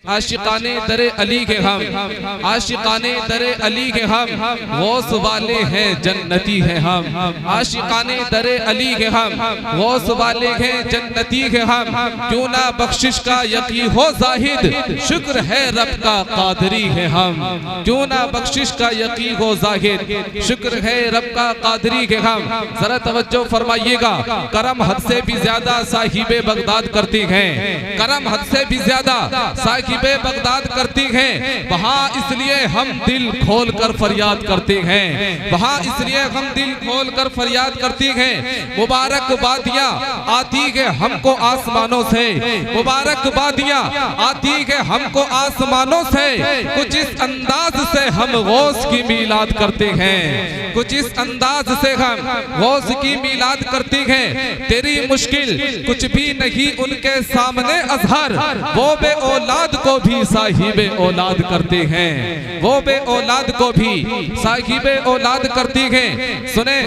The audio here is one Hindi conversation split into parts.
आशिकाने दरे अली के हम, आशिकाने दरे अली के हम, गौस वाले हैं जन्नती हैं हम। आशिकाने दरे अली के हम, गौस वाले हैं जन्नती के हम। क्यों ना बख्शिश का यकीन हो जाहिद, शुक्र है रब का कादरी है हम। क्यों ना बख्शिश का यकीन हो जाहिद, शुक्र है रब का कादरी के हम। जरा तवज्जो फरमाइएगा, करम हद से भी ज्यादा साहिबे बगदाद करती हैं, करम हद से भी ज्यादा साहिबे बगदाद करती हैं। वहाँ इसलिए हम दिल खोल कर फरियाद करते हैं, वहाँ इसलिए हम दिल खोल कर फरियाद करती हैं। मुबारकबादियाँ आती है हमको आसमानों से, मुबारकबादियाँ आती है हमको आसमानों से। कुछ इस अंदाज से हम गौस की मीलाद करते हैं, कुछ इस अंदाज से हम गौस की मीलाद करती हैं। तेरी मुश्किल कुछ भी नहीं उनके सामने अजहर, वो बे औलाद को भी साहिबे औलाद करते हैं, वो बे औलाद को भी साहिबे औलाद करती हैं। सुने,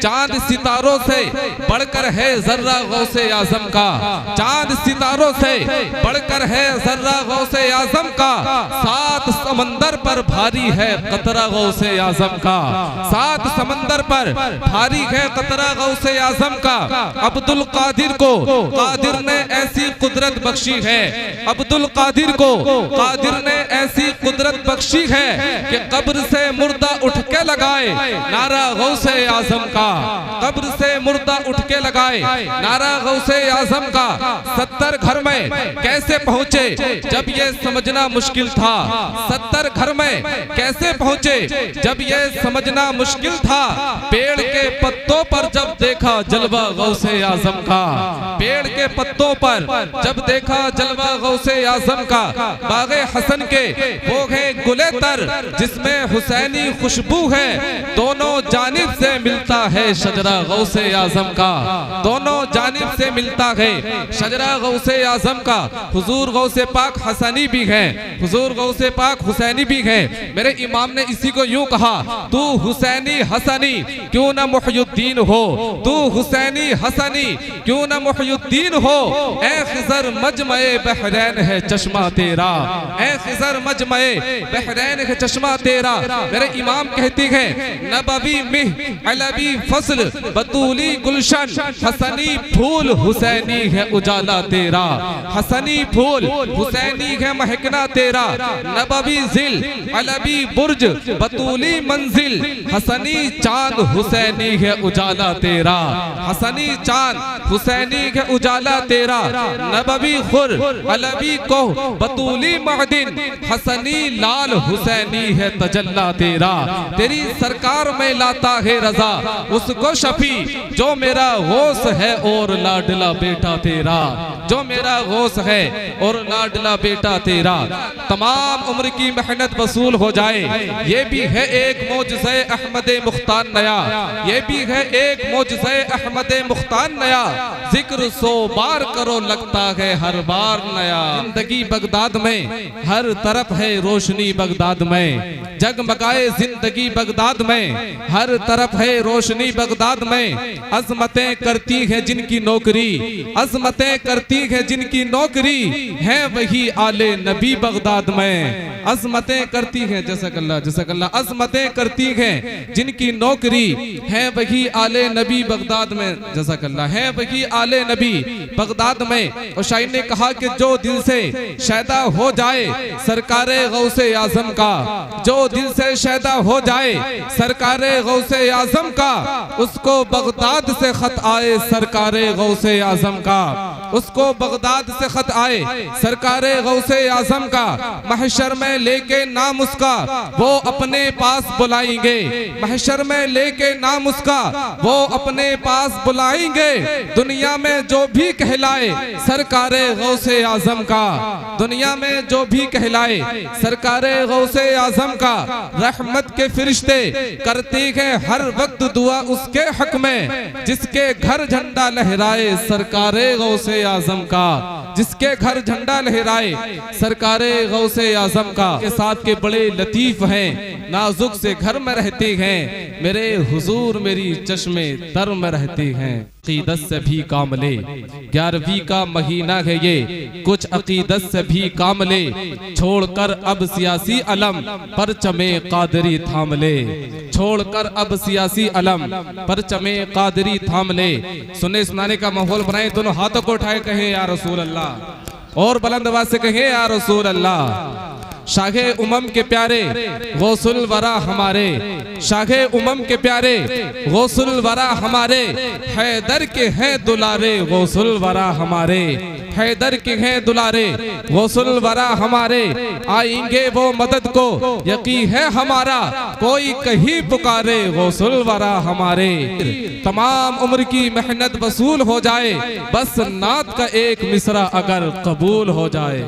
चांद सितारों से बढ़कर है जर्रा गौसे आजम का, चांद सितारों से बढ़कर है जर्रा गौसे आजम का। सात समंदर पर भारी है कतरा गौसे आजम का, सात समंदर पर भारी है कतरा गौसे आजम का। अब्दुल कादिर को कादिर ने ऐसी कुदरत बख्शी है, अब्दुल कादिर को कादिर ने ऐसी कुदरत बख्शी है कि कब्र से मुर्दा उठ के लगाए नारा गौसे आजम का, कब्र से मुर्दा उठ के लगाए नारा गौसे आजम का। 70 घर में कैसे पहुंचे जब ये समझना मुश्किल था, 70 घर में कैसे पहुंचे जब ये समझना मुश्किल था। पेड़ के पत्तों पर जब देखा जलवा गौसे आजम का, पेड़ के पत्तों पर जब देखा जलवा गौसे आजम का। बागे हसन के वो है गुले तर जिसमें हुसैनी खुशबू है, दोनों जानिब से मिलता है शजरा गौसे आजम का, दोनों जानिब से मिलता है शजरा गौसे आजम का। हुजूर गौसे पाक हसनी भी है, हुजूर गौसे पाक हुसैनी भी है। मेरे इमाम ने इसी को यूं कहा, तू हुसैनी हसनी क्यों न मुहय्युद्दीन हो, तू हुसैनी हसनी क्यों न मुहय्युद्दीन हो। ए खिज़र मजमए बहरैन है चश्मा तेरा, ए खिज़र मजमए बहरैन है चश्मा तेरा। मेरे इमाम कहती है, नबवी मिह अलवी फसल बतूली गुलशन, हसनी फूल हुसैनी है उजाला तेरा, हसनी फूल हुसैनी है महकना तेरा। नबवी जिल अलवी बुर्ज बतूली मंजिल, हसनी चांद हुसैनी है उजाला तेरा, हसनी चांद हुसैनी है उजाला तेरा। नबवी खुर अलवी को बतूली मअदिन, हसनी लाल हुसैनी है तजल्ला तेरा। तेरी सरकार में लाता है रजा उसको शफी, जो मेरा गौस है और लाडला बेटा तेरा, जो मेरा गौस है और लाडला बेटा तेरा। तमाम उम्र की मेहनत वसूल हो जाए, ये भी है एक मौजज़े अहमद मुख्तार नया, ये भी है एक मौजज़े अहमद मुख्तार नया। जिक्र 100 बार करो लगता है हर बार नया। जिंदगी बगदाद में हर तरफ है रोशनी बगदाद में, जगमगाए जिंदगी बगदाद में हर तरफ है रोशनी बगदाद में। अज़मतें करती है जिनकी नौकरी, अज़मतें करती है जिनकी नौकरी, है वही आले नबी बगदाद में। अज़मतें करती है जज़ाकल्लाह जज़ाकल्लाह, अज़मतें करती है जिनकी नौकरी, है वही आले नबी बगदाद में। जज़ाकल्लाह, है वही आले नबी बगदाद में। और शायर ने कहा कि जो दिल से शैदा हो जाए सरकारे गौसे आजम का, जो दिल से शैदा हो जाए सरकारे गौसे आजम का, उसको बगदाद से खत आए सरकारे गौसे आजम का, उसको बगदाद से खत आए सरकारे गौसे आजम का। महशर में लेके नाम उसका वो अपने पास बुलाएंगे, महशर में लेके नाम उसका वो अपने पास बुलाएंगे। दुनिया में जो भी कहलाए सरकारे गौसे आजम का, दुनिया में जो भी कहलाए सरकारे गौसे आजम का। रहमत के फरिश्ते करते हैं हर वक्त दुआ उसके हक में, जिसके घर झंडा लहराए सरकारे गौसे आजम का। जिसके घर झंडा लहराए सरकारे गौसे आजम का, के साथ के बड़े लतीफ हैं, नाजुक से घर में रहते हैं, मेरे हुजूर मेरी चश्मे तर में रहते हैं। अकीदत से भी काम ले, 11वीं का महीना है ये, कुछ अकीदत से भी काम ले, छोड़कर अब सियासी अलम परचमे कादरी थाम ले, छोड़कर अब सियासी अलम परचमे कादरी थाम ले। सुनने सुनाने का माहौल बनाए, दोनों हाथों को उठाए कहें या रसूल अल्लाह, और बुलंद आवाज से कहें या रसूल अल्लाह। शाहे उमम के प्यारे गौसुल वरा हमारे, शाहे उमम के प्यारे गौसुल वरा हमारे, हैदर के हैं दुलारे गौसुल वरा हमारे, हैदर के हैं दुलारे गौसुल वरा हमारे, आएंगे वो मदद को यकीन है हमारा, कोई कहीं पुकारे गौसुल वरा हमारे। तमाम उम्र की मेहनत वसूल हो जाए, बस नात का एक मिसरा अगर कबूल हो जाए।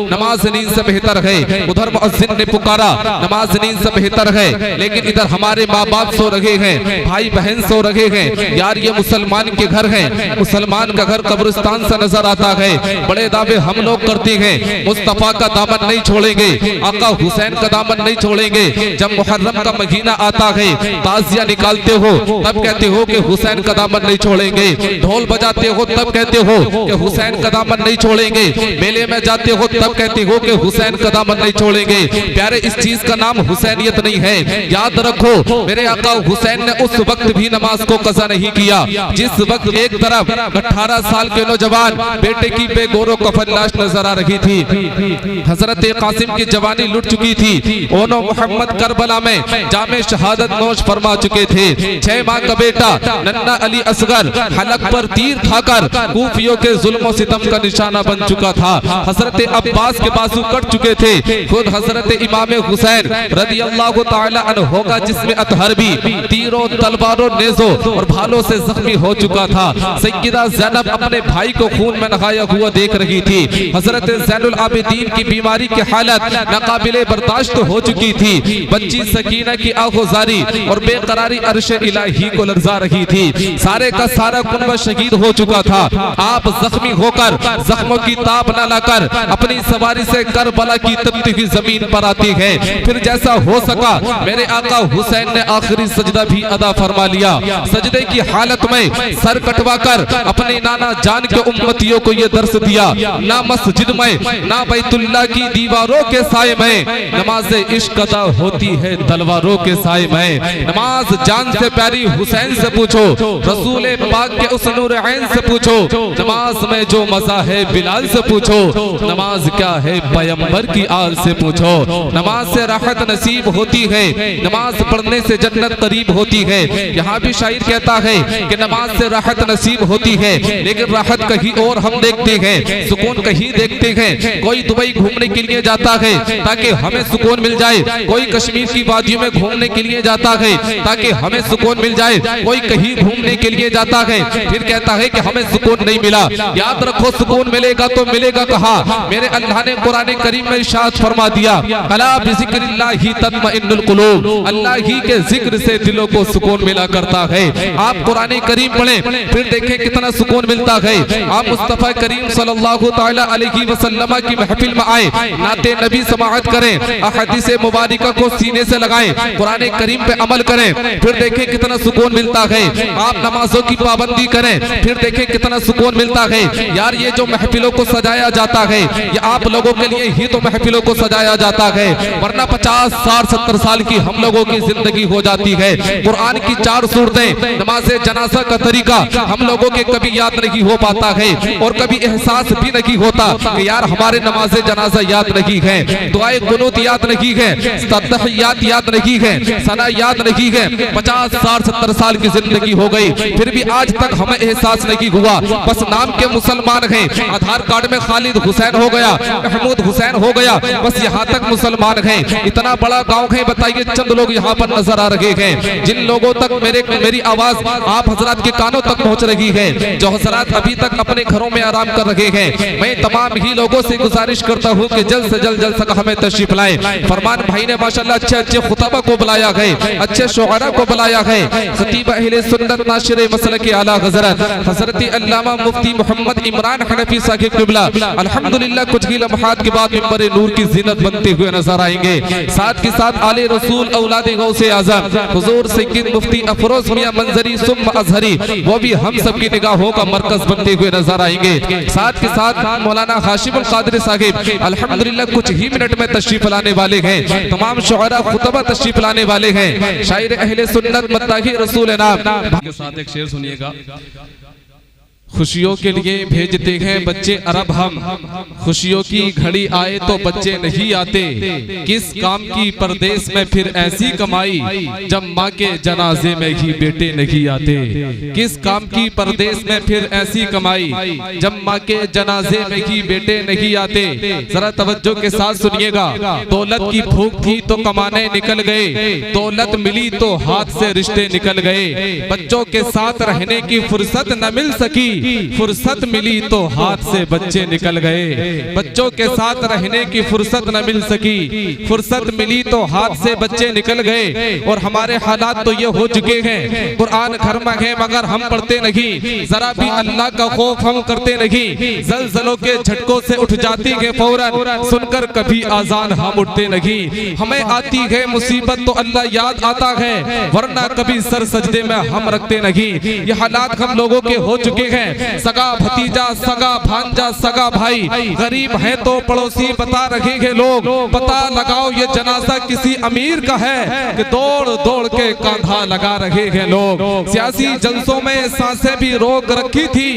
नमाज नींद से बेहतर है, उधर मुअज्जिन ने पुकारा नमाज नींद से बेहतर है, लेकिन इधर हमारे माँ बाप सो रहे हैं, भाई बहन सो रहे हैं। यार ये मुसलमान के घर है, मुसलमान का घर कब्रिस्तान से नजर आता है। बड़े दावे हम लोग करते हैं, मुस्तफा का दामन नहीं छोड़ेंगे, आका हुसैन का दामन नहीं छोड़ेंगे। जब मुहर्रम का महीना आता है, ताजिया निकालते हो तब कहते हो कि हुसैन का दामन नहीं छोड़ेंगे, ढोल बजाते हो तब कहते हो कि हुसैन का दामन नहीं छोड़ेंगे, मेले में जाते हो तब कहते हो कि हुसैन का दामन नहीं छोड़ेंगे। प्यारे इस चीज का नाम हुसैनियत नहीं है, याद रखो मेरे आका हुसैन ने उस वक्त भी नमाज को कज़ा नहीं किया जिस वक्त एक तरफ 18 साल के नौजवान बेटे की बेगोरो कफन लाश नजर आ रही थी, हजरत कासिम की जवानी लुट चुकी थी, ओनो मोहम्मद करबला में जामे शहादत नोश फरमा चुके थे। 6 माह का बेटा नन्ना अली असगर हलक पर तीर खाकर कूफियों के जुल्म सितम का निशाना बन चुका था। हजरत अब्बास के बाजू कट चुके थे, खुद हजरत इमाम हुसैन रदियल्लाहु ताला अन्हु का जिस्म अतहर भी तीरों तलवारों नेज़ों और भालों से जख्मी हो चुका था। सैयदा ज़ैनब अपने भाई को खून में नहाया हुआ देख रही थी। हजरत ज़ैनुल आबिदीन की बीमारी की हालत नाकाबिले बर्दाश्त हो चुकी थी। बच्ची सकीना की आगोजारी और बेकरारी अर्श इलाही को लर्जा रही थी। सारे का सारा कुनबा शहीद हो चुका था। आप जख्मी होकर जख्मों की ताप न लाकर अपनी सवारी से करबला की तपती हुई जमीन पर आती है। फिर जैसा हो सका मेरे आका हुसैन ने आखिरी सजदा भी अदा फरमा लिया। सजदे की हालत में सर कटवाकर अपने नाना जान के उम्मतियों को ये दर्श दिया, ना मस्जिद में ना बैतुल्लाह की दीवारों के साए में नमाज इश्क अदा होती है तलवारों के साए में। नमाज जान से प्यारी हुसैन से पूछो, रसूल पाक के उस नूर ऐन से पूछो, नमाज में जो मजा है बिलाल से पूछो, नमाज क्या है पैगंबर की आल से पूछो। नमाज से राहत नसीब होती है, नमाज पढ़ने से जन्नत करीब होती है। यहाँ भी शायर कहता है कि नमाज से राहत नसीब होती है, लेकिन राहत कहीं और हम देखते हैं, सुकून कहीं देखते हैं। कोई दुबई घूमने के लिए जाता है ताकि हमें सुकून मिल जाए, कोई कश्मीर की वादियों में घूमने के लिए जाता है ताकि हमें सुकून मिल जाए, कोई कहीं घूमने के लिए जाता है फिर कहता है कि हमें सुकून नहीं मिला। याद रखो सुकून मिलेगा तो मिलेगा कहाँ? मेरे अल्लाह ने कुरान करीम में इरशाद फरमा दिया, अला बिज़िक्रिल्लाहि तत्मइन्नुल कुलूब, अल्लाह ही के जिक्र से दिलों को सुकून मिला करता है। आप कुरान करीम पढ़ें फिर देखें कितना सुकून मिलता है। आप मुस्तफा करीम सल्लल्लाहु तआला अलैहि वसल्लम की महफिल में आए, नाते नबी समाअत करें, अहदीस मुबारका को सीने से लगाएं, कुरान करीम पे अमल करें, फिर देखें कितना सुकून मिलता है। आप नमाजों की पाबंदी करें फिर देखें कितना सुकून मिलता है। यार ये जो महफिलों को सजाया जाता है ये आप लोगों के लिए ही तो महफिलों को सजाया जाता है, वरना 50, 60, 70 साल की हम लोगों की जिंदगी हो जाती है। कुरान की 4 सूरतें, नमाज जनाजा का तरीका हम लोगों के कभी याद नहीं हो पाता है और कभी एहसास भी नहीं होता कि यार हमारे नमाज जनाजा याद नहीं है, दुआए कुनूत याद नहीं है, तहय्यात याद नहीं है, सना याद नहीं है। 50, 60, 70 साल की जिंदगी हो गई फिर भी आज तक हमें एहसास नहीं हुआ। बस नाम के मुसलमान हैं, आधार कार्ड में खालिद हुसैन हो गया, महमूद हुसैन हो गया, बस यहाँ तक मुसलमान हैं। इतना बड़ा गांव है, बताइए चंद लोग यहाँ पर नजर आ रहे हैं जिन लोगों तक मेरी आवाज आप हजरात के कानों तक पहुँच रही है, जो हजरात अभी तक अपने घरों में में आराम कर रहे हैं। मैं तमाम ही लोगों से गुजारिश करता हूँ कि जल्द से जल्द जलसा हमें तशरीफ लाए। फरमान भाई ने माशाल्लाह अच्छे अच्छे खुतबा को बुलाया है, अच्छे शुआरा को बुलाया है। खतीब अहले सुन्नत नाशिर मसलक आला हज़रत हज़रत अल्लामा मुफ्ती मोहम्मद इमरान हनफी साहिब क़िबला अल्हम्दुलिल्लाह कुछ ही लम्हात के बाद मिंबर नूर की ज़ीनत बनते हुए नजर आएंगे। साथ के साथ आले रसूल औलाद गौसे आज़म हुजूर सय्यद मुफ्ती अफरोज मियां मंजरी सुम्मा अज़हरी वो भी हम सब की निगाहों का मरकज बनते हुए नजर आएंगे। साथ के साथ मौलाना हाशिमुल क़ादिर साहिब अल्हम्दुलिल्लाह कुछ ही मिनट में तशरीफ लाने वाले हैं। तमाम शुआरा खुतबा तशरीफ लाने वाले हैं। शायर अहले सुन्नत मत्ताही रसूल नाम के साथ एक शेर सुनिएगा। खुशियों के लिए भेजते हैं बच्चे अरब हम, खुशियों की घड़ी आए तो बच्चे नहीं आते। किस काम की परदेश में फिर ऐसी कमाई जब माँ के जनाजे में ही बेटे नहीं आते। किस काम की परदेश में फिर ऐसी कमाई जब माँ के जनाजे में ही बेटे नहीं आते। जरा तवज्जो के साथ सुनिएगा। दौलत की भूख थी तो कमाने निकल गए, दौलत मिली तो हाथ से रिश्ते निकल गए। बच्चों के साथ रहने की फुर्सत न मिल सकी, फुर्सत मिली तो हाथ से बच्चे निकल गए। बच्चों के साथ रहने की फुर्सत न मिल सकी, फुर्सत मिली तो हाथ से बच्चे निकल गए। और हमारे हालात तो ये हो चुके हैं, कुरान घर में है मगर हम पढ़ते नहीं, जरा भी अल्लाह का खौफ हम करते नहीं। जलजलों के झटकों से उठ जाती है फौरन, सुनकर कभी आजान हम उठते नहीं। हमें आती है मुसीबत तो अल्लाह याद आता है, वरना कभी सर सजदे में हम रखते नहीं। ये हालात हम लोगों के हो चुके हैं। सगा भतीजा, सगा भांजा, सगा भाई, गरीब है तो पड़ोसी बता रहे हैं लोग। पता लगाओ ये जनाजा किसी अमीर का है कि दौड़ दौड़ के कांधा लगा रहे हैं लोग। सियासी जलसों में सांसें भी रोक रखी थी,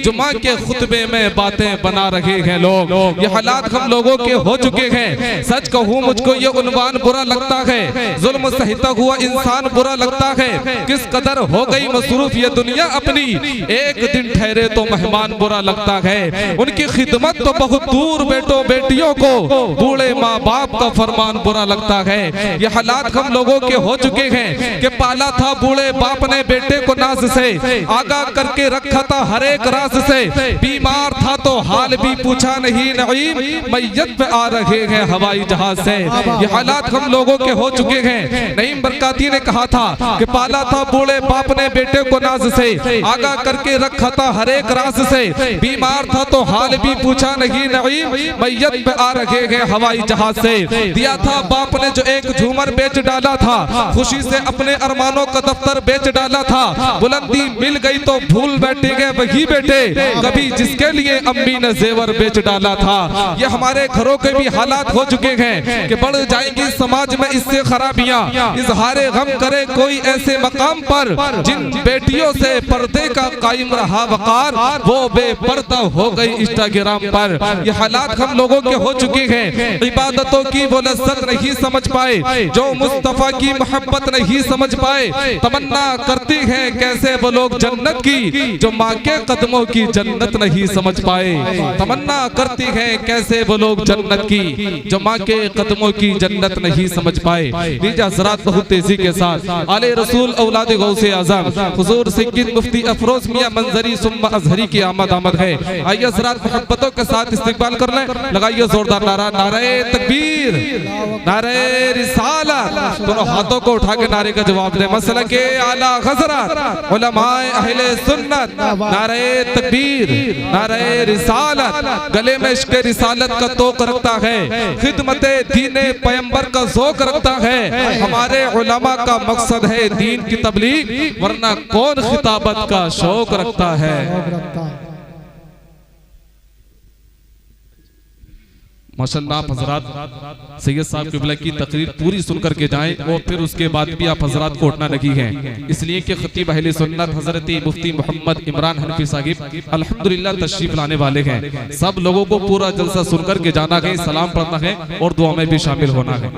जुमा के खुतबे में बातें बना रहे हैं लोग। ये हालात हम लोगों के हो चुके हैं। सच कहूँ मुझको ये उन्वान बुरा लगता है, जुल्म सहता हुआ इंसान बुरा लगता है। किस कदर हो गई मसरूफ ये दुनिया अपनी, एक दिन ठहरे तो मेहमान बुरा लगता है। उनकी खिदमत तो बहुत दूर, बेटों बेटियों को बूढ़े माँ बाप का फरमान बुरा लगता है। ये हालात हम लोगों के हो चुके हैं कि पाला था बूढ़े बाप ने बेटे को नाज से, आगा करके रखा था हर एक राज से। बीमार था तो हाल भी पूछा नहीं, नईम मैयत पे आ रहे हैं हवाई जहाज से। ये हालात हम लोगों के हो चुके हैं। नईम बरकाती ने कहा था कि पाला था बूढ़े बाप ने बेटे को नाज से, आगा करके रखा था हर एक राज से। बीमार था तो हाल भी पूछा नहीं, नईम मैयत पे आ रहे हैं हवाई जहाज से। दिया था बाप ने जो एक झूमर बेच डाला था, खुशी से अपने अरमानों का दफ्तर बेच डाला था। बुलंदी मिल गई तो भूल बैठेंगे वही बेटे, कभी जिसके लिए अम्मी ने जेवर बेच डाला था। ये हमारे घरों के भी हालात हो चुके हैं कि बढ़ जाएंगी समाज में इससे खराबियां। इजहारे गम करे कोई ऐसे मकाम पर, जिन बेटियों से पर्दे का कायम रहा वकार, वो बेपर्दा हो गई इंस्टाग्राम पर। ये हालात हम लोगों के हो चुके हैं। इबादतों की वो लज्जत नहीं समझ पाए, जो मुस्तफा की मोहब्बत नहीं समझ पाए। तमन्ना करती हैं कैसे वो लोग जन्नत की, जो माँ के कदमों की जन्नत नहीं समझ पाए। तमन्ना करती हैं कैसे वो लोग जन्नत की, जो माँ के कदमों की जन्नत नहीं समझ पाए। लीजिए हज़रात बहुत तेजी के साथ आले रसूल औलाद गौसे आज़म हुजूर सय्यद मुफ्ती अफरोज मियां मंजरी सुम्मा अज़हरी की आमद है। आइए हज़रात मोहब्बतों के साथ इस्तिकबाल कर लें। लगाइए जोरदार नारा, नारे तकबीर, नारे रिसालत। दोनों हाथों को उठा के नारे का जवाब दें। मसलक आला हज़रत उलमाए अहले सुन्नत, नारे तकबीर, नारे रिसालत। गले में इश्क़ रिसालत का तोक रखता है, खिदमते दीने पैगंबर का ज़ौक़ रखता है। हमारे उलमा का मकसद है दीन की तबलीग, वरना कौन खिताबत का शौक रखता है। माशाअल्लाह आप हजरात सैयद साहब क़िबला की तकरीर पूरी सुनकर के जाएं और फिर उसके बाद भी आप हजरात को उठना नहीं है, इसलिए कि खतीब अहले सुन्नत हजरत मुफ्ती मोहम्मद इमरान हनफी साहिब अल्हम्दुलिल्लाह तशरीफ लाने वाले हैं। सब लोगों को पूरा जलसा सुनकर के जाना है, सलाम पढ़ना है और दुआ में भी शामिल होना है।